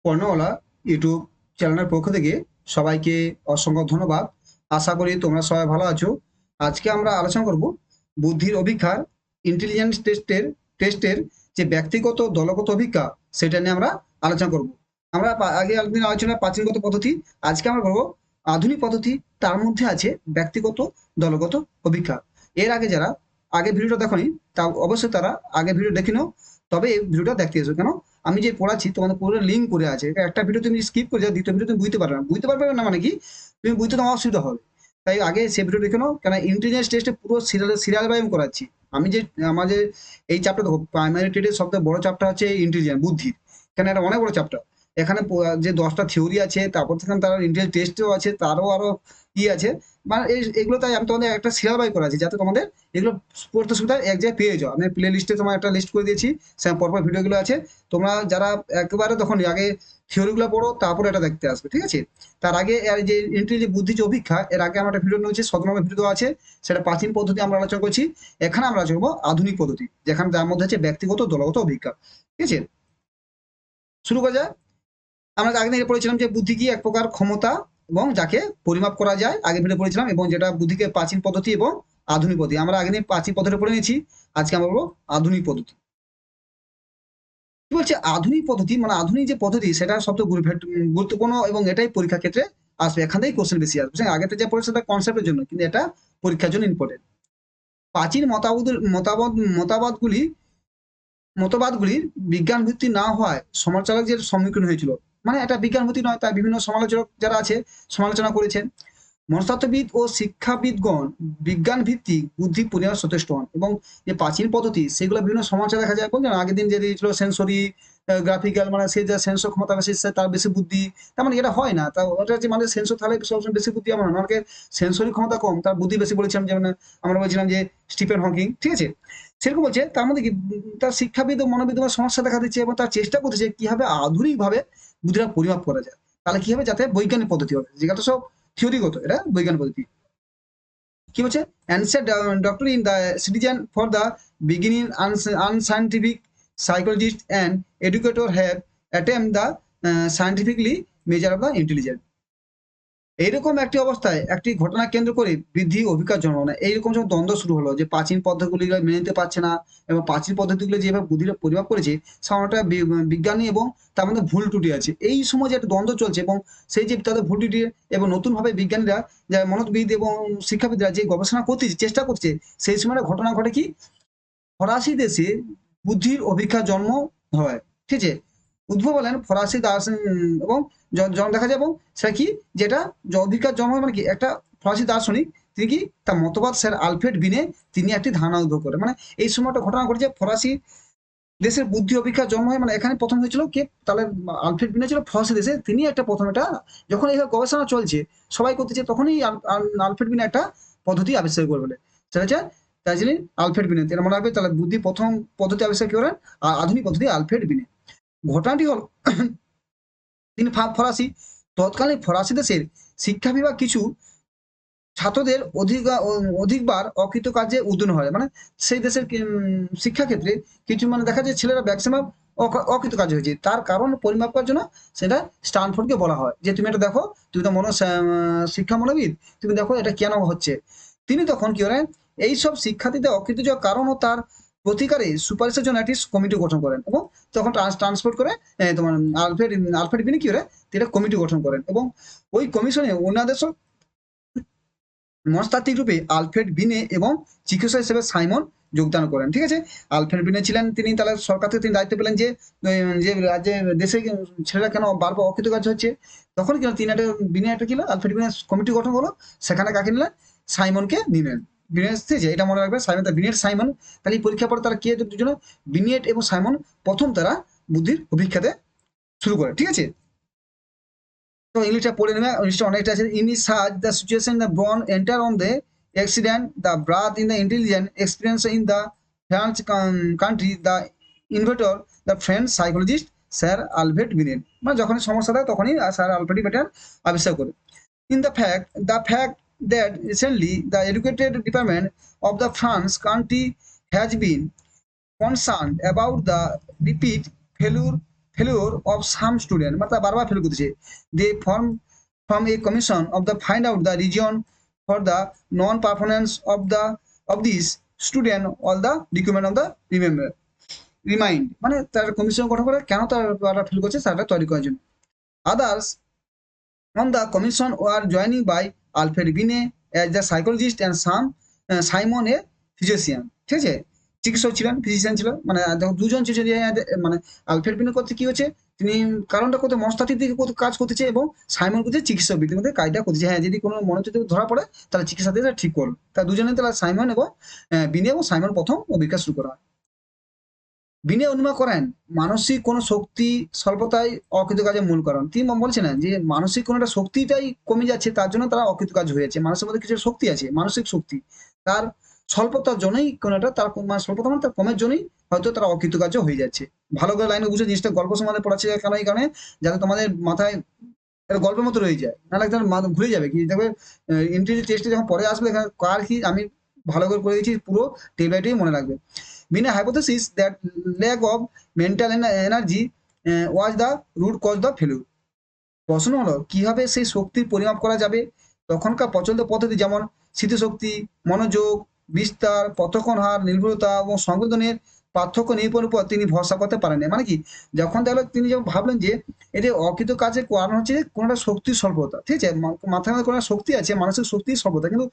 কর্ণওয়ালা YouTube চ্যানেলের পক্ষ থেকে সবাইকে অসংখ্য ধন্যবাদ। আশা করি তোমরা সবাই ভালো আছো। আজকে আমরা আলোচনা করব বুদ্ধির অভিক্ষার ইন্টেলিজেন্স টেস্টের যে ব্যক্তিগত দলগত অভিক্ষা সেটা নিয়ে আমরা আলোচনা করব। আমরা আগে একদিন আলোচনা প্রাচীনগত পদ্ধতি, আজকে আমরা বলবো আধুনিক পদ্ধতি, তার মধ্যে আছে ব্যক্তিগত দলগত অভিক্ষা। এর আগে যারা আগে ভিডিওটা দেখোনি তা অবশ্যই তারা আগে ভিডিও দেখে নাও, তবে এই ভিডিওটা দেখতে এসো। কেন আমি যে পড়াচ্ছি তোমাদের পুরো লিঙ্ক করে আছে, একটা ভিডিও তুমি স্কিপ করে যাও, দ্বিতীয় ভিডিও তুমি বুঝতে পারবে না মানে কি তুমি বুঝতে তোমার অসুবিধা হবে। তাই আগে সে ভিডিও দেখে নাও, কেন ইন্টেলিজেন্স টেস্টে পুরো সিরিয়াল বাই আমি করাচ্ছি। আমি যে আমাদের এই চ্যাপ্টার দেখো, প্রাইমারি টেস্টের সবথেকে বড় চ্যাপ্টার হচ্ছে ইন্টেলিজেন্স বুদ্ধির, কেন এটা অনেক বড় চ্যাপ্টার। এখানে যে 10টা থিওরি আছে, তারপর সেখানে তার ইন্টেলিজেন্স টেস্টও আছে, তারও আরো ই আছে, মানে এগুলো তাই আমি তোমাদের একটা সিরিয়াল বাই করাচ্ছি যাতে তোমাদের এগুলো পড়তে সুবিধা এক জায়গায় পেয়ে যাও। আমি প্লে লিস্টে তোমার একটা লিস্ট করে দিয়েছি, পরপর ভিডিওগুলো আছে। তোমরা যারা একেবারে তখন আগে থিওরিগুলো পড়ো, তারপরে এটা দেখতে আসবে, ঠিক আছে? তার আগে এর যে ইন্টেলিজেন্স বুদ্ধি যে অভিক্ষা, এর আগে আমরা একটা ভিডিও নিয়েছি, 17 নম্বর ভিডিও আছে, সেটা প্রাচীন পদ্ধতি আমরা আলোচনা করছি। এখানে আমরা আলোচনা করবো আধুনিক পদ্ধতি, যেখানে যার মধ্যে আছে ব্যক্তিগত দলগত অভিক্ষা, ঠিক আছে? শুরু করা যায়। আমরা আগে থেকে পড়েছিলাম যে বুদ্ধি কি এক প্রকার ক্ষমতা এবং যাকে পরিমাপ করা যায়, আগে ভিডিও পড়েছিলাম, এবং যেটা বুদ্ধিকে প্রাচীন পদ্ধতি এবং আধুনিক পদ্ধতি। আমরা আগে দিন প্রাচীন পদ্ধতি পড়ে নিয়েছি, আজকে আমরা বলবো আধুনিক পদ্ধতি। কি বলছে আধুনিক পদ্ধতি, মানে আধুনিক যে পদ্ধতি সেটা সবচেয়ে গুরুত্বপূর্ণ, এবং এটাই পরীক্ষা ক্ষেত্রে আসবে, এখান থেকেই কোশ্চেন বেশি আসবে। আগে যা পড়ে সেটা কনসেপ্টের জন্য, কিন্তু এটা পরীক্ষার জন্য ইম্পর্টেন্ট। প্রাচীন মতবাদগুলির বিজ্ঞান ভিত্তি না হওয়ায় সমালোচকদের সম্মুখীন হয়েছিল। মানে এটা বিজ্ঞান ভিত্তি নয়, তাই বিভিন্ন সমালোচক যারা আছে সমালোচনা করেছেন। মনস্তত্ত্ববিদ ও শিক্ষাবিদগণ বিজ্ঞান ভিত্তিক বুদ্ধি পরিমাপ যথেষ্ট হন, এবং যে প্রাচীন পদ্ধতি সেগুলো বিভিন্ন সমালোচনা দেখা যায়। বলছেন আগের দিন যে দিয়েছিল সেন্সরি গ্রাফিক্যাল, মানে সে যা সেন্সর ক্ষমতা বেশি তার বেশি বুদ্ধি, তার মানে এটা হয় না। তা ওটা যে মানে সেন্সর তাহলে সবসময় বেশি বুদ্ধি, আমার অনেকে সেন্সরি ক্ষমতা কম তার বুদ্ধি বেশি বলেছিলাম, যেমন আমরা বলছিলাম যে স্টিফেন হকিং, ঠিক আছে? সেরকম বলছে তার মধ্যে কি তার শিক্ষাবিদ ও মনোবিদ সমস্যা দেখা দিচ্ছে, এবং তার চেষ্টা করতেছে কিভাবে আধুনিক ভাবে বুদ্ধিটা পরিমাপ করা যায়, তাহলে কি হবে যাতে বৈজ্ঞানিক পদ্ধতি হবে, যেটা সব থিওরিগত, এটা বৈজ্ঞানিক পদ্ধতি। কি বলছে answer doctor in the citizen for the beginning unscientific psychologist and educator have attempt the scientifically measure of the intelligence. এইরকম একটি অবস্থায় একটি ঘটনা কেন্দ্র করে বৃদ্ধি অভিজ্ঞতার জন্ম নেয়। এইরকম যখন দ্বন্দ্ব শুরু হলো যে প্রাচীন পদ্ধতিগুলি মেনে নিতে পারছে না, এবং প্রাচীন পদ্ধতিগুলো যেভাবে বুদ্ধির পরিমাপ করেছে সামান্যটা বিজ্ঞানী, এবং তার মধ্যে ভুল ত্রুটি আছে। এই সময় যে একটা দ্বন্দ্ব চলছে, এবং সেই যে তাদের ভুল ত্রুটি, এবং নতুন ভাবে বিজ্ঞানীরা যারা মনোবিদ এবং শিক্ষাবিদরা যে গবেষণা করতে চেষ্টা করছে, সেই সময় ঘটনা ঘটে কি ফরাসি দেশে বুদ্ধির অভিক্ষার জন্ম হয়, ঠিক আছে? উদ্ভব হলেন ফরাসি দার্শনিক, এবং জন্ম দেখা যায়, এবং সেটা কি যেটা অভিজ্ঞার জন্ম হয়, মানে কি একটা ফরাসি দার্শনিক, তিনি কি তার মতবাদ স্যার আলফ্রেড বিনে তিনি একটি ধারণা উদ্ভব করে। মানে এই সময়টা ঘটনা ঘটেছে ফরাসি দেশের বুদ্ধি অভিক্ষার জন্ম হয়, মানে এখানে প্রথম হয়েছিল কে, তাহলে আলফ্রেড বিনে ছিল ফরাসি দেশে, তিনি একটা প্রথম এটা, যখন এই গবেষণা চলছে সবাই করতেছে, তখনই আলফ্রেড বিনে একটা পদ্ধতি আবিষ্কার করে বলে, সেটা হচ্ছে দার্জিলিং আলফ্রেড বিনে। এটা মনে রাখবে, তাহলে বুদ্ধি প্রথম পদ্ধতি আবিষ্কার করেন আর আধুনিক পদ্ধতি আলফ্রেড বিনে। ঘটনাটি হল তিনি ফরাসি, তৎকালীন ফরাসি দেশের শিক্ষা বিভাগ কিছু ছাত্রদের অধিকবার অকৃতকার্যে উদ্বিগ্ন হয়। মানে সেই দেশের শিক্ষা ক্ষেত্রে কিছু, মানে দেখা যায় ছেলেরা ম্যাক্সিমাম অকৃতকার্য হয়েছে, তার কারণ পরিমাপ করার জন্য সেটা স্ট্যানফোর্ডকে বলা হয় যে তুমি এটা দেখো, তুমি তো শিক্ষা মনোবিদ, তুমি দেখো এটা কেন হচ্ছে। তিনি তখন কি করেন, এইসব শিক্ষার্থীদের অকৃতজ কারণ ও তার প্রতিকারে সুপারিশের জন্য একটি কমিটি গঠন করেন, এবং তখন ট্রান্সপোর্ট করে তোমার আলফ্রেড আলফ্রেড বিনি কি করে তিনি কমিটি গঠন করেন, এবং ওই কমিশনে ওনাদের মনস্তাত্ত্বিক রূপে আলফ্রেড বিনে এবং চিকিৎসক হিসেবে সাইমন যোগদান করেন, ঠিক আছে? আলফ্রেড বিনে ছিলেন, তিনি তাহলে সরকার থেকে তিনি দায়িত্ব পেলেন যে যে রাজ্যে দেশে ছেলেরা কেন বারবার অকৃতকার্য হচ্ছে। তখন কি তিনি একটা বিনে একটা কি আলফ্রেড বিনে কমিটি গঠন হলো, সেখানে কাকে নিলেন, সাইমনকে নিলেন। বিনেট থেকে এটা মনে রাখবে, সাইমন বিনেট সাইমন। তাহলে এই পরীক্ষা পরে তারা কে দুজনে, বিনেট এবং সাইমন প্রথম তারা বুদ্ধির অভিক্ষাতে শুরু করে, ঠিক আছে? তো ইংলিশটা পড়ে নেবে, ইংলিশটা অনেকটা আছে। In search the situation the born enter on the accident the breath in the intelligent experience in the France country the inventor the French psychologist sir Alfred Binet. মানে যখনই সমস্যা থাকে তখনই স্যার আলফ্রেড বিনেট আবিষ্কার করে। In the fact that recently the educated department of the France country has been concerned about the repeat failure failure of some student, মানে তারা বারবার ফেল করতেছে। দে form from a commission of the find out the reason for the non performance of this student all the document of the remember remind, মানে তার commission গঠন করে কেন তারা ফেল করছে সেটা তৈরি করার জন্য। Others on the commission were joining by Alfred Binet as the psychologist and Simon a physician, ঠিক আছে, চিকিৎসক ছিলেন, ফিজিশিয়ান ছিল, মানে যখন দুজন ছিল মানে আলফ্রেড বিনে করতে কি হচ্ছে, তিনি কারণটা করতে মনস্তাত্ত্বিক দিকে কাজ করতেছে এবং সাইমন করতে চিকিৎসক বিদ্যুর মধ্যে কাজটা করতেছে। হ্যাঁ, যদি কোনো মনোযোগ ধরা পড়ে তাহলে চিকিৎসা দিয়ে ঠিক করলো, তা দুজনে তাহলে সাইমন এবং বিনে এবং সাইমন প্রথম বিকাশ শুরু করা হয়। বিনে অনুমান করেন মানসিক কোনো শক্তি স্বল্পতাই অকৃতকার্যের মূল কারণ। তিনি বলছেন না যে মানসিক কোনো একটা শক্তিটাই কমে যাচ্ছে, তার জন্য তারা অকৃতকার্য হয়ে যাচ্ছে। মানুষের মধ্যে কিছু শক্তি আছে, মানসিক শক্তি, তার স্বল্পতার জন্যই কোনো একটা তার মানে স্বল্পতা মানে তার কমের জন্যই হয়তো তারা অকৃতকার্য হয়ে যাচ্ছে। ভালো করে লাইনে বুঝে জিনিসটা গল্প সমাধানে পড়াচ্ছে কেন, এই কারণে যাতে তোমাদের মাথায় একটা গল্পের মতো রয়ে যায়, নাহলে একদম ঘুরে যাবে। কি দেখবে ইন্টারভিউ টেস্টে যখন পরে আসবে এখানে কার কি আমি ভালো করে করে দিয়েছি, পুরো ডে বাই ডে মনে রাখবে। Binet hypothesis that lack of mental energy was the root cause the failure. প্রশ্ন হলো কিভাবে সেই শক্তির পরিমাপ করা যাবে। তখনকার প্রচলিত পদ্ধতি যেমন স্মৃতিশক্তি, মনোযোগ, বিস্তার, পথক্ষণ হার, নির্ভুলতা এবং সংবেদনের পার্থক্য নিরূপণের উপর তিনি ভরসা করতে পারেন। মানে কি, যখন দেখলো তিনি যখন ভাবলেন যে এদের অকৃত কাজের কারণ হচ্ছে কোনো একটা শক্তির স্বল্পতা, ঠিক আছে, মাথার মধ্যে কোনো একটা শক্তি আছে, মানসিক শক্তির স্বল্পতা, কিন্তু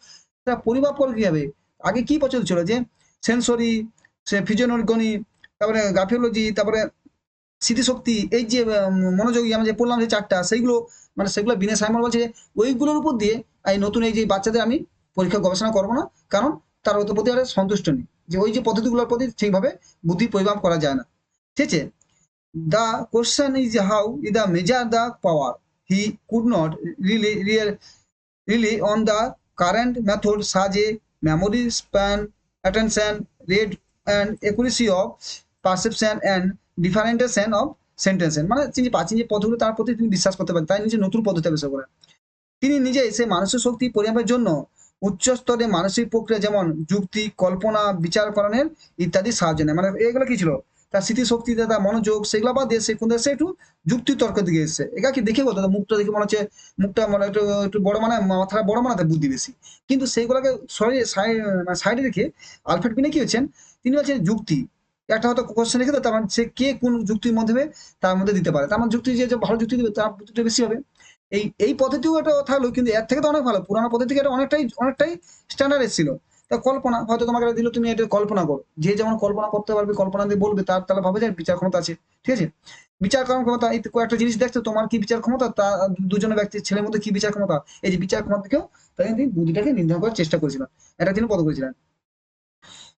তা পরিমাপ করে কি হবে। আগে কি প্রচলিত ছিল যে সেন্সরি, সে ফিজিওলজি, তারপরে গ্রাফিওলজি, তারপরে স্মৃতিশক্তি, এই যে মনোযোগী আমরা যে পড়লাম যে চারটা, সেইগুলো মানে সেগুলো বিনে সাইমন বলছে ওইগুলোর উপর দিয়ে এই নতুন এই যে বাচ্চাদের আমি পরীক্ষা গবেষণা করবো না, কারণ তার ওদের প্রতি আর সন্তুষ্ট নেই, যে ওই যে পদ্ধতিগুলোর প্রতি ঠিকভাবে বুদ্ধি পরিমাপ করা যায় না। ঠিক আছে, the question is how is the measure the power, he could not really on the current method সাজ এ memory span, attention, rate and accuracy of perception and differentiation of sentences, মানে তিনি প্রাচীন যে পদ্ধতিগুলো তার প্রতি তিনি বিশ্বাস করতে পারেন, তাই নিজে নতুন পদ্ধতি আবিষ্কার করেন। তিনি নিজেই সে মানসিক শক্তি পরিমাপের জন্য উচ্চ স্তরে মানসিক প্রক্রিয়া যেমন যুক্তি, কল্পনা, বিচারকরণের ইত্যাদি সাহায্য নেয়। মানে এগুলো কি ছিল, তার স্মৃতিশক্তি, তার মনোযোগ, সেগুলো বাদ দিয়ে সে কোন দেশে একটু যুক্তি তর্কের দিকে এসছে। একা কি দেখে বলতো মুখটা দেখে মনে হচ্ছে মুখটা মানে একটু একটু বড়, মানে মাথাটা বড়, মানে বুদ্ধি বেশি, কিন্তু সেইগুলোকে সাইডে রেখে আলফ্রেড বিনে কি হচ্ছেন, তিনি বলছেন যুক্তি একটা হয়তো কোশ্চেন রেখে, তার মানে সে কে কোন যুক্তির মধ্যে তার মধ্যে দিতে পারে, তার মানে যুক্তি যে ভালো যুক্তি দেবে তার বুদ্ধিটা বেশি হবে। এই পদ্ধতিও একটা থাকলো, কিন্তু এর থেকে তো অনেক ভালো, পুরানো পদ্ধতি থেকে এটা অনেকটাই স্ট্যান্ডার্ড এসেছিল। তা কল্পনা হয়তো তোমাকে দিল, তুমি এটা কল্পনা করো, যে যেমন কল্পনা করতে পারবে, কল্পনা দিয়ে বলবে, তার তাহলে ভাবে যে বিচার ক্ষমতা আছে। ঠিক আছে, বিচার করার ক্ষমতা, এই কয়েকটা জিনিস দেখছো, তোমার কি বিচার ক্ষমতা, তা দুজনের ব্যক্তি ছেলের মধ্যে কি বিচার ক্ষমতা, এই যে বিচার ক্ষমতা থেকেও তাই তিনি বুদ্ধিটাকে নির্ধারণ করার চেষ্টা করেছিলেন, এটা তিনি পদ করেছিলেন।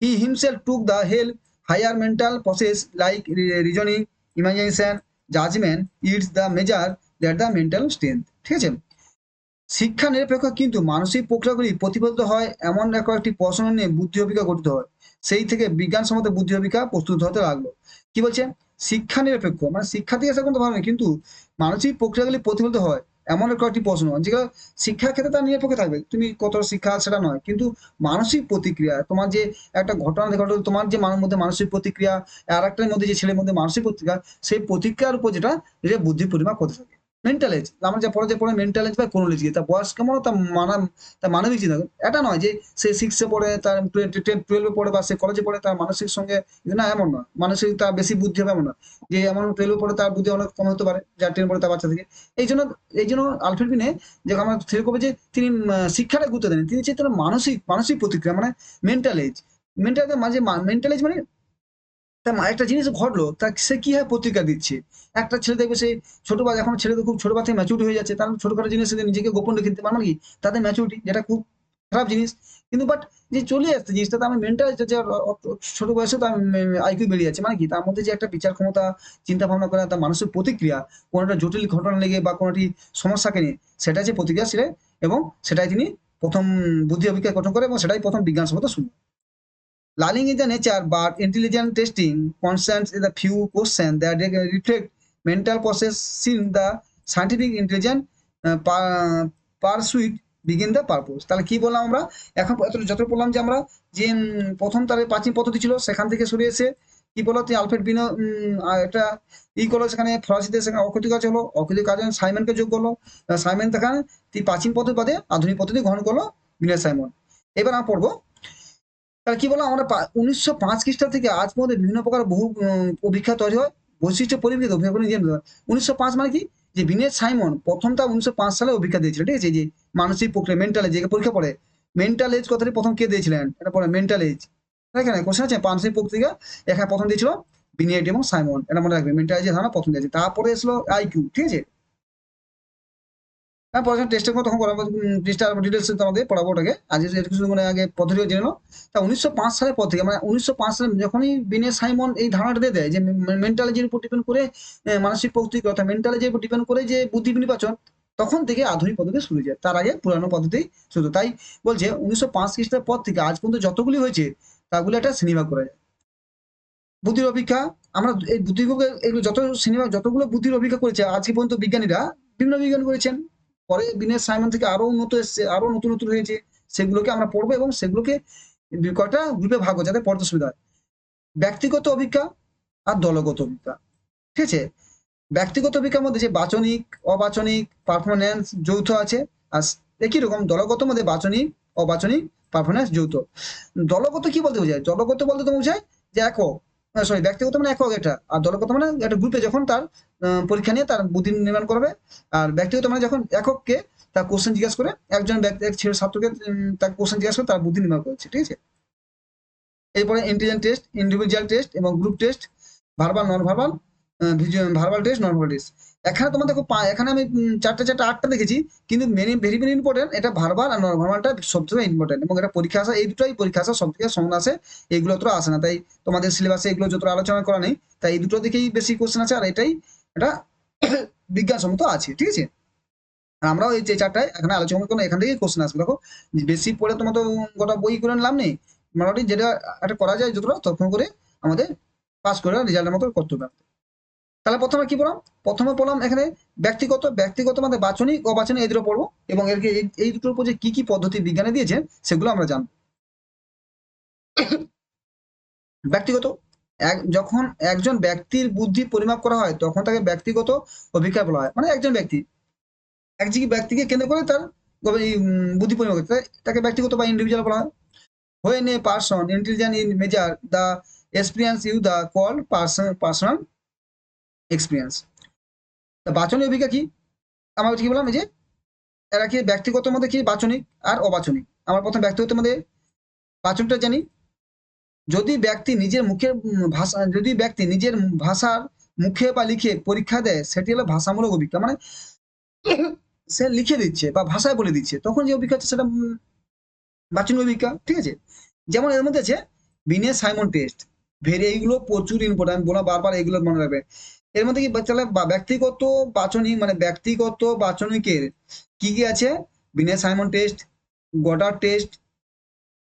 He himself took the help higher mental process like reasoning, imagination, judgment. It's the measure that the mental strength. ঠিক আছে, শিক্ষা নিরপেক্ষ কিন্তু মানসিক প্রক্রিয়াগুলি প্রতিফলিত হয় এমন একটি প্রশ্ন নিয়ে বুদ্ধি অভিজ্ঞতা গঠিত হয়, সেই থেকে বিজ্ঞানসম্মত বুদ্ধি অভিজ্ঞতা প্রস্তুত হতে লাগলো। কি বলছে, শিক্ষা নিরপেক্ষ মানে শিক্ষা থেকে আসা কোনো ভালো নেই, কিন্তু মানসিক প্রক্রিয়াগুলি প্রতিফলিত হয় এমন কয়েকটি প্রশ্ন, যেগুলো শিক্ষার ক্ষেত্রে তার নিরপেক্ষ থাকবে, তুমি কত শিক্ষা সেটা নয়, কিন্তু মানসিক প্রতিক্রিয়া, তোমার যে একটা ঘটনা ঘটলো, তোমার যে মধ্যে মানসিক প্রতিক্রিয়া, আর একটার মধ্যে যে ছেলের মধ্যে মানসিক প্রতিক্রিয়া, সেই প্রতিক্রিয়ার উপর যেটা বুদ্ধি পরিমাপ করতে থাকে। মেন্টাল এজ, আমরা যা পড়ে মেন্টাল এজ বা কোনোলজি, তার বয়স কেমন, তার মানবিক চিন্তা, এটা নয় যে সে সিক্সে পড়ে, তার 12-এ পড়ে বা সে কলেজে পড়ে তার মানসিক সঙ্গে না, এমন নয়, মানসিক তার বেশি বুদ্ধি হবে এমন নয়, যে এমন 12-এ পড়ে তার বুদ্ধি অনেক কম হতে পারে, যা 10 পড়ে তার বাচ্চা থেকে। এই জন্য আলফ্রেড বিনে যে আমরা ফের করবো যে তিনি শিক্ষাটা গুরুত্ব দেন, তিনি চেয়ে মানসিক মানসিক প্রতিক্রিয়া, মানে মেন্টাল এজ, মেন্টাল এজ মানে তার একটা জিনিস ঘটলো, তা সে কিভাবে প্রতিক্রিয়া দিচ্ছে। একটা ছেলে দেখবে সে ছোট বাচ্চা, এখন ছেলেদের খুব ছোট বাচ্চায় ম্যাচুরিটি হয়ে যাচ্ছে, তার ছোটখাটো জিনিস নিজেকে গোপন রেখে দিতে পারে, মানে কি তাদের ম্যাচুরিটি, যেটা খুব খারাপ জিনিস। কিন্তু বাট যে চলে আসছে জিনিসটা, তো আমি মেন্টাল ছোট বয়সে তো আইকিউ বেরিয়ে যাচ্ছে, মানে কি তার মধ্যে যে একটা বিচার ক্ষমতা, চিন্তা ভাবনা করা, তার মানসিক প্রতিক্রিয়া, কোনো একটা জটিল ঘটনা লেগে বা কোনোটি সমস্যাকে নিয়ে, সেটা যে প্রতিক্রিয়া ছিল, এবং সেটাই তিনি প্রথম বুদ্ধি অভিজ্ঞতা গঠন করে, এবং সেটাই প্রথম বিজ্ঞানসম্মত শুরু। Learning is the nature, but intelligent testing concerns the few questions that reflect mental process in the scientific intelligent pursuit begin the purpose. তাহলে কি বললাম আমরা এখন, যত বললাম যে আমরা যে প্রথম তার প্রাচীন পদ্ধতি ছিল, সেখান থেকে সরে এসে কি বলো তুই আলফ্রেড বিনো একটা করলো সেখানে ফরাসিদের সেখানে অকৃতিক কাজ হলো, অকৃতিক কাজ সাইমনকে যোগ করলো। সাইমন সেখানে তুই প্রাচীন পদ্ধতি বাদে আধুনিক পদ্ধতি গ্রহণ করলো বিনয় সাইমন। এবার আমরা পড়বো তাহলে কি বললাম আমরা 1905 খ্রিস্টাব্দ থেকে আজ পর্যন্ত বিভিন্ন প্রকার বহু অভিজ্ঞতা তৈরি হয়, বৈশিষ্ট্য পরিবর্তিত 1905 মানে কি, যে বিনয় সাইমন প্রথম তার 1905 সালে অভিজ্ঞতা দিয়েছিল, ঠিক আছে, যে মানসিক প্রক্রিয়া মেন্টাল এজ পরীক্ষা পড়ে মেন্টাল এজ কথাটি প্রথম কে দিয়েছিলেন, এটা পড়ে মেন্টাল এজ, এখানে কোশ্চেন আছে মানসিক প্রক্রিয়া, এখানে প্রথম দিয়েছিল বিনিয়েট এবং সাইমন, এটা মনে রাখবে মেন্টাল এজের ধারণা প্রথম দিয়েছে, তারপরে এসলো আইকিউ, ঠিক আছে। হ্যাঁ পড়াশোনা টেস্টের কথা তখন করাবো, টেস্ট আর ডিটেলস তোমাদের পড়াবো ওটাকে, আজ কিছু মানে আগে পদ্ধতি জেনে নাও। তা 1905 সালের পর থেকে মানে 1905 সালে যখনই বিনে সাইমন এই ধারণাটা দিয়ে দেয় যে মেন্টালজির উপর ডিপেন্ড করে মানসিক প্রকৃতি অর্থাৎ মেন্টালজির উপর ডিপেন্ড করে যে বুদ্ধি নির্বাচন, তখন থেকে আধুনিক পদ্ধতি শুরু হয়ে যায়, তার আগে পুরানো পদ্ধতি শুরু। তাই বলছে 1905 খ্রিস্টাব্দের পর থেকে আজ পর্যন্ত যতগুলি হয়েছে তাগুলো একটা শ্রেণীভাগ করা যায়। বুদ্ধির অভিজ্ঞতা, আমরা এই বুদ্ধিভাগে এগুলো যত সিনেমা যতগুলো বুদ্ধির অভিজ্ঞতা করেছে আজকে পর্যন্ত বিজ্ঞানীরা, বিভিন্ন বিজ্ঞান করেছেন, পরে বিনেশ সাইমন থেকে আরো উন্নত এসছে, আরো নতুন নতুন হয়েছে, সেগুলোকে আমরা পড়বো এবং সেগুলোকে কয়টা গ্রুপে ভাগ যাতে পড়তে সুবিধা হয়। ব্যক্তিগত অভিজ্ঞতা আর দলগত অভিজ্ঞতা, ঠিক আছে। ব্যক্তিগত অভিজ্ঞতার মধ্যে যে বাচনিক অবাচনিক পারফরমেন্স যৌথ আছে, আর একই রকম দলগত মধ্যে বাচনিক অবাচনিক পারফরমেন্স যৌথ। দলগত কি বলতে বোঝায়, দলগত বলতে তো বোঝায় যে একক, সরি ব্যক্তিগত মানে একক এটা, আর দলগত মানে একটা গ্রুপে যখন তার পরীক্ষা নিয়ে তার বুদ্ধি নির্মাণ করবে, আর ব্যক্তিগত মানে যখন একককে তার কোশ্চেন জিজ্ঞাসা করে একজন ব্যক্তি এক ছেলে ছাত্রকে তার কোশ্চেন জিজ্ঞাসা করে তার বুদ্ধি নির্মাণ করছে, ঠিক আছে। এরপরে ইন্টেলিজেন্ট টেস্ট, ইন্ডিভিজুয়াল টেস্ট এবং group test, verbal non verbal, verbal test non verbal test. এখানে তোমার দেখো এখানে আমি চারটা আটটা দেখেছি, কিন্তু ভেরি ভেরি ইম্পর্টেন্ট এটা ভার্বাল আর নন ভার্বালটা সবথেকে ইম্পর্টেন্ট, এবং এটা পরীক্ষা আসা এই দুটোই পরীক্ষা আসা সব থেকে সমান আসে, এগুলো তো আসে না, তাই তোমাদের সিলেবাসে এগুলো যত আলোচনা করা নেই, তাই এই দুটো দিকেই বেশি কোশ্চেন আছে, আর এটাই এটা বিজ্ঞানসম্মত আছে, ঠিক আছে। আর আমরাও এই যে চারটায় এখানে আলোচনা করবো, এখান থেকেই কোশ্চেন আসবে। দেখো বেশি পড়ে তোমার তো গোটা বই করে লাভ নেই, মোটামুটি যেটা একটা করা যায় যতটা তখন করে আমাদের পাস করে রেজাল্টের মতো করতে হবে। তাহলে প্রথমে কি পড়লাম, প্রথমে পড়লাম এখানে ব্যক্তিগত, ব্যক্তিগত মানে বাচনিক অবাচনিক এই দুটো পড়বো, এবং এর এই দুটোর উপর যে কি কি পদ্ধতি বিজ্ঞানে দিয়েছে সেগুলো আমরা জানবো। ব্যক্তিগত, যখন একজন ব্যক্তির বুদ্ধি পরিমাপ করা হয় তখন তাকে ব্যক্তিগত অভিজ্ঞতা বলা হয়, মানে একজন ব্যক্তি ব্যক্তিকে কেন্দ্র করে তার এই বুদ্ধি পরিমাপ করতে তাকে ব্যক্তিগত বা ইন্ডিভিজুয়াল বলা হয়। When a person intelligent in measure the experience you the called personal experience. তা বাচনিক অভিজ্ঞতা কি, আমরা কি বললাম এই যে এরা কি ব্যক্তিগত মধ্যে কি বাচনিক আর অবাচনিক। আমরা প্রথম ব্যক্তিগত মধ্যে বাচনটা জানি, যদি ব্যক্তি নিজের মুখের ভাষা, যদি ব্যক্তি নিজের ভাষার মুখে বা লিখে পরীক্ষা দেয় সেটি হলো ভাষামূলক অভিজ্ঞতা, মানে সে লিখে দিচ্ছে বা ভাষায় বলে দিচ্ছে, তখন যে অভিজ্ঞতা সেটা বাচনিক অভিজ্ঞতা, ঠিক আছে। যেমন এর মধ্যে আছে বিনে সাইমন টেস্ট, এইগুলো প্রচুর ইম্পর্টেন্ট, বলা বারবার এগুলো মনে রাখবে। এর মধ্যে কি তাহলে ব্যক্তিগত বাচনিক মানে ব্যক্তিগত বাচনিকের কি কি আছে, বিনে সাইমন টেস্ট, গডার টেস্ট,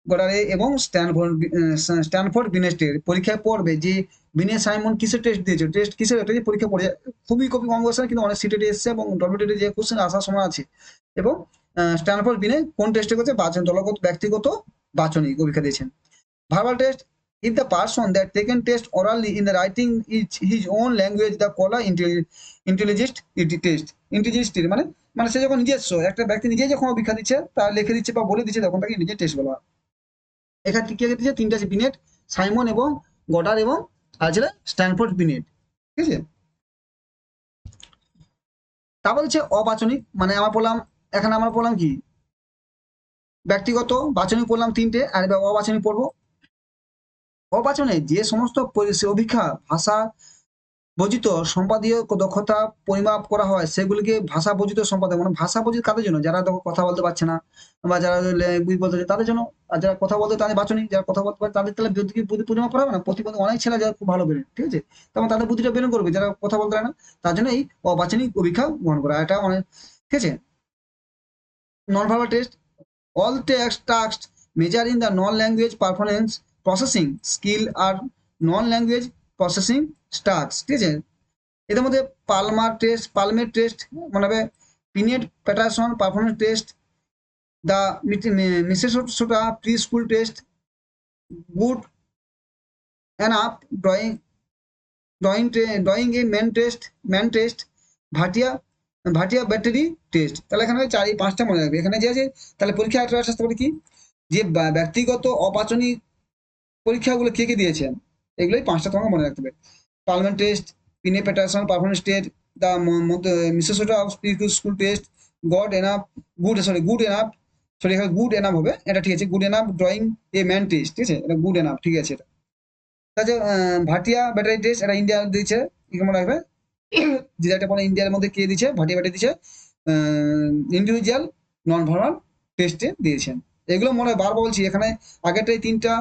গডারে এবং স্ট্যানফোর্ড বিনেস টেস্ট। পরীক্ষায় পড়বে যে বিনে সাইমন কিসের টেস্ট দিয়েছে, টেস্ট কিসের, এটা পরীক্ষা পড়ে খুবই কম কোশ্চেন, কিন্তু অনেক সিটেটে এসছে এবং ডব্লিউটিতে যে কোশ্চেন আসার সময় আছে। এবং স্ট্যানফোর্ড বিনে কোন টেস্টে করছে, দলগত ব্যক্তিগত বাচনিক অভিজ্ঞতা দিয়েছেন। Verbal test, if the person that taken test orally in the writing is his own language the caller intelligent test, intelligent test মানে মানে সে যখন নিজস্ব একটা ব্যক্তি নিজে যখন অভিজ্ঞতা দিচ্ছে তা লিখে দিচ্ছে বা বলে দিচ্ছে তখন তাকে নিজের টেস্ট বলা হয়। এখানে কি দিচ্ছে তিনটা আছে, বিনেট, সাইমন এবং গডার এবং আছে স্ট্যানফোর্ড বিনেট, ঠিক আছে। তারপর হচ্ছে অবাচনিক, মানে আমরা বললাম এখানে আমরা বললাম কি ব্যক্তিগত, বাচনিক পড়লাম তিনটে, আর এবার অবাচনিক পড়বো। অবাচনে যে সমস্ত অভিজ্ঞতা ভাষা বর্জিত সম্পাদীয় দক্ষতা পরিমাপ করা হয় সেগুলিকে ভাষা বর্জিত সম্পাদক, মানে ভাষা বর্জিত কাদের জন্য, যারা দেখো কথা বলতে পারছে না বা যারা বই বলতে তাদের জন্য, আর যারা কথা বলতে তাদের বাচনিক, যারা কথা বলতে পারে তাদের তাহলে বুদ্ধি পরিমাপ করা হবে না, প্রতিবন্ধী অনেক ছেলে যারা খুব ভালো বেরোয়, ঠিক আছে, তখন তাদের বুদ্ধিটা বেরো করবে, যারা কথা বলতে পারে না তার জন্য এই অবাচনিক অভিজ্ঞতা গ্রহণ করা, এটা অনেক, ঠিক আছে। Non verbal test, all text tasks measure in the non-language performance processing skill আর non-language processing tasks, ঠিক আছে। এদের মধ্যে পালমের টেস্ট মনে হবে, Pintner Paterson performance test, the Minnesota pre school test, good enough drawing drawing a man test, Bhatia Bhatia battery test. তাহলে এখানে পাঁচটা মনে রাখবে এখানে যে আছে। তাহলে পরীক্ষা একটা আসতে পারে কি, যে ব্যক্তিগত অবাচনিক পরীক্ষাগুলো কে কে দিয়েছেন, এগুলোই পাঁচটা তোমাকে মনে রাখতে হবে। পার্লামেন্ট টেস্ট, পিনে Paterson performance test, the Minnesota school test, god enough good enough, sorry এখানে গুড এনাফ হবে, এটা ঠিক আছে, good enough drawing a man test, ঠিক আছে, এটা গুড এনাফ, ঠিক আছে। এটা তাহলে ভাটিয়া ব্যাটারি টেস্ট, এটা ইন্ডিয়া দিয়েছে, কি মনে রাখবে, যেটা বলে ইন্ডিয়ার মধ্যে কে দিচ্ছে, ভাটিয়া ব্যাটারি দিচ্ছে, ইন্ডিভিজুয়াল নন ভার্বাল টেস্টে দিয়েছেন। এগুলো মনে হয় বারবার বলছি, এখানে আগেরটাই তিনটা,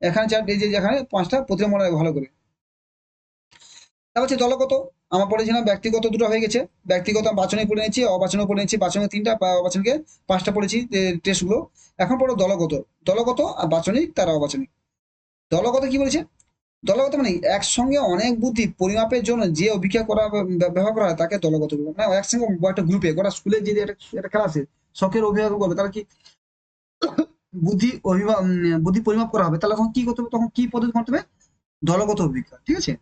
এখানে চারটে, যে যেখানে পাঁচটা, প্রতিটা মনে রাখবে ভালো করে। তারপর হচ্ছে দলগত, আমার পড়েছিলাম ব্যক্তিগত দুটো হয়ে গেছে, ব্যক্তিগত বাছনে পড়ে নিয়েছি, অবাচনে পড়ে নিয়েছি, বাছনে তিনটা, অবাচনকে পাঁচটা পড়েছি টেস্টগুলো। এখন পড়ো দলগত, দলগত আর বাচনিক তার অবাচনিক। দলগত কি বলেছে, দলগত মানে একসঙ্গে অনেক বুদ্ধি পরিমাপের জন্য যে অভিজ্ঞতা করা ব্যবহার করা হয় তাকে দলগত বলে। মানে একসঙ্গে একটা গ্রুপে গোটা স্কুলে যদি একটা খেলা আছে, শখের অভিভাবক করবে, তাহলে কি বুদ্ধি পরিমাপ করা হবে, তাহলে তখন কি করতে হবে, তখন কি পদ্ধতি করতে হবে, দলগত অভিজ্ঞতা, ঠিক আছে।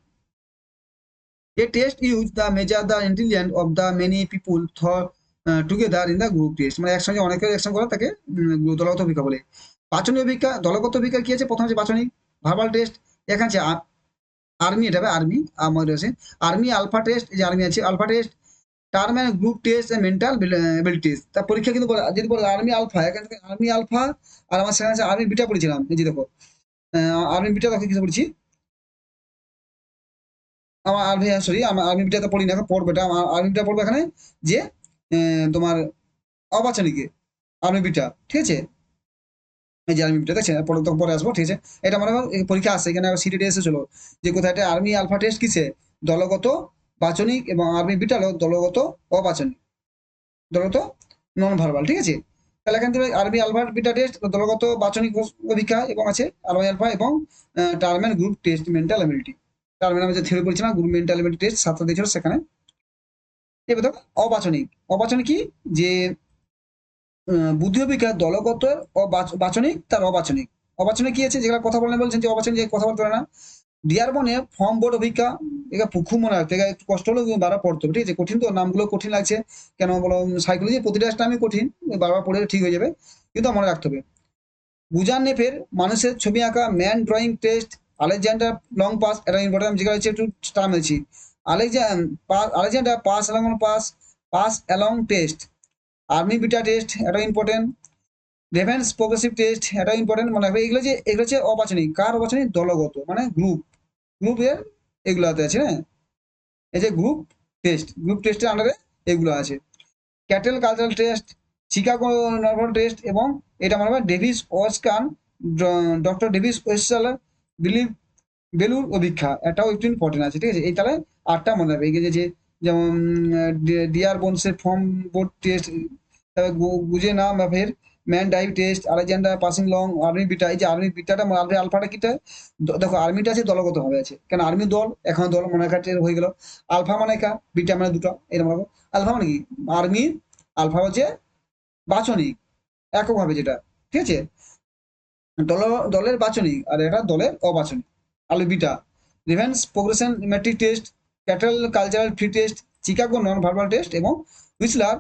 A test use the measure the intelligence of the many people thought together in the group test, মানে একসঙ্গে অনেকে একসঙ্গে করে তাকে দলগত অভিজ্ঞতা বলে। বাচনীয় অভিজ্ঞতা, দলগত অভিজ্ঞতা কি আছে, প্রথম আছে বাচনিক ভার্বাল টেস্ট, এখানে আছে আর্মি, এটা হবে আর্মি, আমাদের আছে আর্মি আলফা টেস্ট, এই যে আর্মি আছে alpha test, term and group test mental abilities. তার পরীক্ষা কিন্তু যদি বলে আর্মি আলফা, এখানে থেকে আর্মি আলফা, আর আমার সেখানে আছে আর্মি বিটা পড়েছিলাম, এই যে দেখো আর্মি বিটা, দেখো কিছু বলছি, আমার আর্মি, সরি আমার আর্মি বিটাতে পড়ি না, এখন পড়বে, এটা আমার আর্মি বিটা পড়বে এখানে, যে তোমার অবাচনিকে আর্মি বিটা, ঠিক আছে, এই যে আর্মি বিটা দেখছে, পরে তো পরে আসবো, ঠিক আছে। এটা মনে হয় পরীক্ষা আসছে, এখানে সিটি এসেছিল যে কোথায় একটা আর্মি আলফা টেস্ট কিসে, দলগত বাচনিক, এবং আর্মি বিটা হলো দলগত অবাচনিক, দলগত নন ভার্বাল, ঠিক আছে। তাহলে এখান থেকে আরবি আলফা বিটা টেস্ট দলগত বাচনিক পরীক্ষা, এবং আছে আরবি আলফা, এবং term and group test mental ability. Term আমি যে থিওরি বলছিলাম, গ্রুপ মেন্টাল অ্যাবিলিটি টেস্ট সাতটা দিয়েছিল সেখানে। এবার দেখো অবাচনিক, অবাচনিক কি, যে বুদ্ধি অভিজ্ঞতা দলগত বাচনিক তার অবাচনিক। অবাচনিক কি আছে, যেগুলো কথা বলেন বলছেন যে অবাচনিক, যে কথা বলতে পারে না, ডিয়ার বনে ফর্ম বোর্ড অভিজ্ঞতা, এটা খুব মনে রাখতে, এটা একটু কষ্ট হলেও বারবার পড়তে হবে, ঠিক আছে, কঠিন তো, নামগুলো কঠিন লাগছে, কেন বলো, সাইকোলজি প্রতিটা আমি কঠিন, বারবার পড়ে ঠিক হয়ে যাবে, কিন্তু মনে রাখতে হবে। বুজান নেফের মানুষের ছবি আঁকা man drawing test, Alexander long pass, এটা ইম্পর্টেন্ট, যেগুলো হচ্ছে একটু টার্ম হয়েছি, Alexander pass along test, army beta test, এটা ইম্পর্টেন্ট, রেভেন্স প্রোগ্রেসিভ টেস্ট, এটা ইম্পর্টেন্ট মনে রাখবে। এগুলো হচ্ছে অবাচনিক, কার অবাচনিক, দলগত, মানে গ্রুপের এগুলোতে আছে, হ্যাঁ, এই যে গ্রুপ টেস্টের আন্ডারে এগুলো আছে। Cattell cultural test, Chicago normal test, এবং এটা মনে হয় ডেভিস ওয়েস্কান, ডক্টর ডেভিস ওয়েস্টাল বিলিভ বেলুর অভিক্ষা, এটাও একটু ইম্পর্টেন্ট আছে, ঠিক আছে। এই তাহলে আটটা মনে রাখবে, এই যে যেমন ডিয়ার বোনসের ফর্ম বোর্ড টেস্ট, তারপরে গুজে না ম্যাভের ম্যান ডাইভ test, Alexander passalong, army beta, এই যে আর্মি বিটাটা, আর্মি আলফাটা কিটা, দেখো আর্মিটা আছে দলগত ভাবে আছে, কেন আর্মি দল, এখন দল মনে রাখা হয়ে গেল। আলফা মানে কা, বিটা মানে দুটো, এরকম রাখো। আলফা মানে কি, আর্মি, আলফা হচ্ছে বাচনিক এককভাবে যেটা, ঠিক আছে, দলের বাচনিক, আর এটা দলের অবাচনিক, আলু beta. Revenge progression metric test, cattle cultural free test, Chicago non verbal test, এবং হুইসলার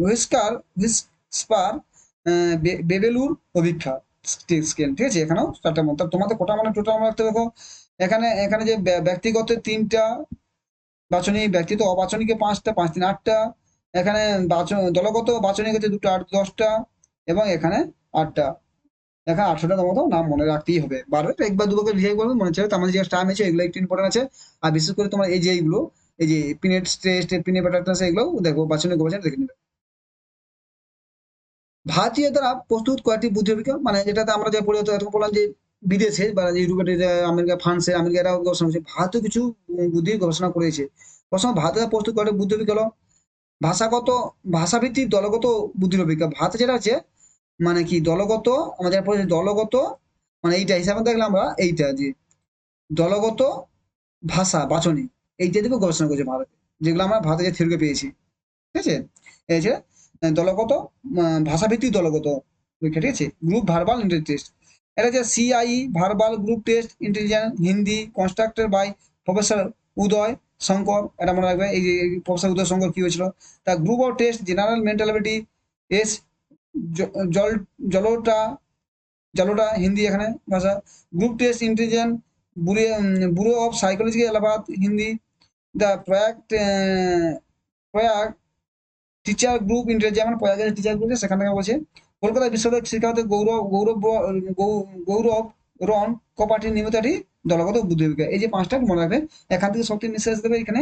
হুইস্পার বেবেলুর অভিক্ষা স্কেল, ঠিক আছে। এখানেও চারটা মত, তোমাদের কোটা মানে টোটাল মনে রাখতে দেখো, এখানে এখানে যে ব্যক্তিগত তিনটা, বাচনিক ব্যক্তিগত অবাচনিকে পাঁচটা, পাঁচ তিন আটটা, এখানে দলগত বাচনিক হচ্ছে দুটো, আট দশটা, এবং এখানে আটটা, এখানে 18টা মতো নাম মনে রাখতেই হবে, বারবার একবার দুবার রিভাইভ করবে, মনে হচ্ছে আমাদের যে টাইম আছে এগুলো একটু ইম্পর্টেন্ট আছে। আর বিশেষ করে তোমার এই যে এইগুলো, এই যে পিনেট টেস্ট, পিনে প্যাটার্ন, এগুলো দেখো, বাচনিক অবাচনিক দেখে নেবে। ভারতীয় দ্বারা প্রস্তুত কয়েকটি বুদ্ধি অভিজ্ঞতা, মানে যেটাতে আমরা যে পড়ে এরকম বললাম যে বিদেশে বা ইউরোপের আমেরিকা, ফ্রান্সে, আমেরিকা, এরা গবেষণা করছে, ভারতীয় কিছু বুদ্ধি গবেষণা করেছে। প্রশ্ন, ভারতীয় প্রস্তুত কয়েকটি বুদ্ধি অভিজ্ঞতা, ভাষাগত ভাষাভিত্তিক দলগত বুদ্ধির অভিজ্ঞতা। ভারতে যেটা আছে মানে কি দলগত, আমাদের পড়েছে দলগত, মানে এইটা হিসাবে দেখলাম আমরা, এইটা যে দলগত ভাষা বাচনিক, এইটা দিকে গবেষণা করছে ভারতে, যেগুলো আমরা ভারতে যে থিওরি পেয়েছি, ঠিক আছে। এই যে দলগত ভাষাভিত্তিক দলগত পরীক্ষা, ঠিক আছে। গ্রুপ ভার্বাল ইন্টেলিজেন্স টেস্ট, এটা যে CI verbal group test intelligence Hindi constructed by professor Uday Shankar, এটা মনে রাখবে, এই যে প্রফেসর উদয় শঙ্কর কি হয়েছিল। তা group of test general mentality S জল জলোটা জালোটা হিন্দি এখানে ভাষা। Group test intelligent bureau of psychology Allahabad Hindi. The Prayag teacher group inter, যেমন প্রয়াগের টিচার গ্রুপ সেখান থেকে বলছে। কলকাতা বিশ্ববিদ্যালয় শিক্ষার্থী গৌরব রন কপাটি নিমিতাটি দলগত বুদ্ধিবিজ্ঞান। এই যে পাঁচটা মনে রাখবে, এখান থেকে সবটি নিঃশ্বাস দেবে এখানে।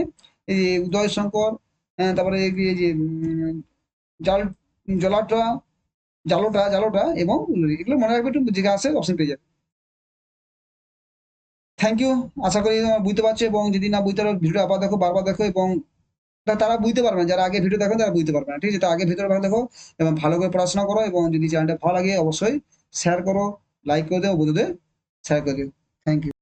এই যে উদয় শঙ্কর, তারপরে এই যে জাল জলাটা জালোটা জালোটা এবং এগুলো মনে রাখবে, একটু জিজ্ঞাসা অপশন পেয়ে যাবে। থ্যাংক ইউ, আশা করি তোমরা বুঝতে পারছো, এবং যদি না বুঝতে পারো ভিডিও আবার দেখো, বারবার দেখো, এবং তারা বুঝতে পারবে না, যারা আগে ভিডিও দেখো তারা বুঝতে পারবে না, ঠিক আছে। তো আগে ভিডিও ভালো দেখো এবং ভালো করে পড়াশোনা করো, এবং যদি চ্যানেলটা ভালো লাগে অবশ্যই শেয়ার করো, লাইক করে দেও, বন্ধুদের শেয়ার করে দিও। Thank you.